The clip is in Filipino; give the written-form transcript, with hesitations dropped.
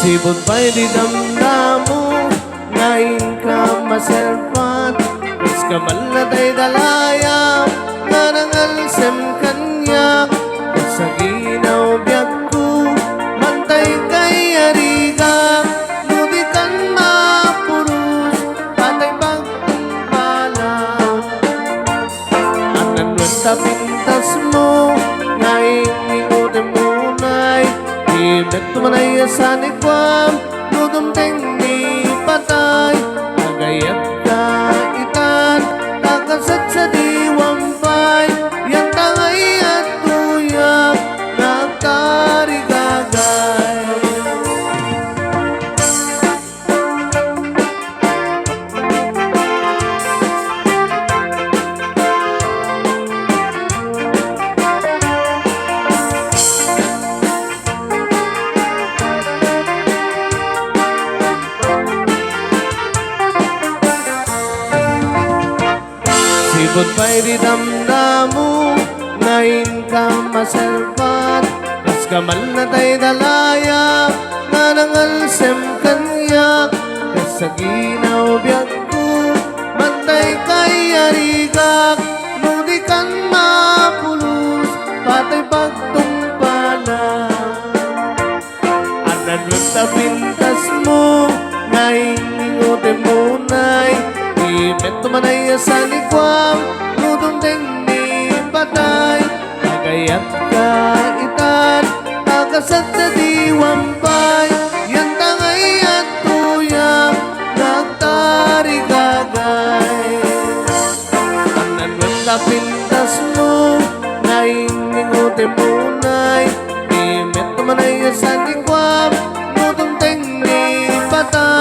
Sipot pa'y di damdamo, ngayon ka maselfat. Mas kamal na tayo dalayap, nga nangalsem kanyak. Sa ginaw biyag ko, mantay kay ariga. Ludikan mapurus, patay pagtumpala. Anan wenta pintas mo, ngayon ikutin munay. Ibet tumanay asan ikwam, ludumteng ni patay. Agayat ka itan, takasat sa diwampay. Yan tangay at tuyak, nagtarigagay. Sipot pa'y di damdamo, ngayon ka maselfat. Kas kamal na tayo dalayap, nga nangalsem kanyak. Kas sa ginaw biyag ko, mantay kay arigak. Ludikan mapulus, patay pagtumpala. Anan wenta pintas mo, ngayon ingote munay. Ibet tumanay asan ikwam, ludumteng ni patay. Agayat ka itan, takasat sa diwampay. Yan tangay at tuyak, nagtarigagay. Anan wenta pintas mo, ngayon ingote munay. Ibet tumanay asan ikwam, ludumteng ni patay.